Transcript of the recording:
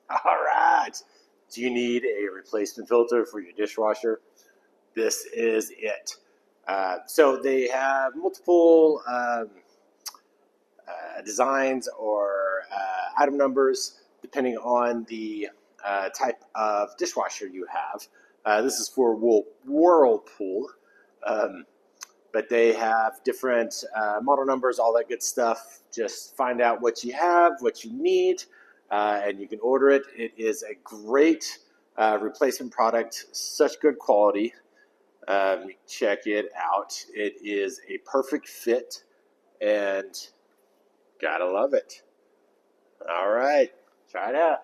All right. Do you need a replacement filter for your dishwasher? This is it. So they have multiple designs or item numbers depending on the type of dishwasher you have. This is for Whirlpool, but they have different model numbers, all that good stuff. Just find out what you have, what you need, and you can order it. It is a great replacement product, such good quality. Check it out. It is a perfect fit, and gotta love it. All right, try it out.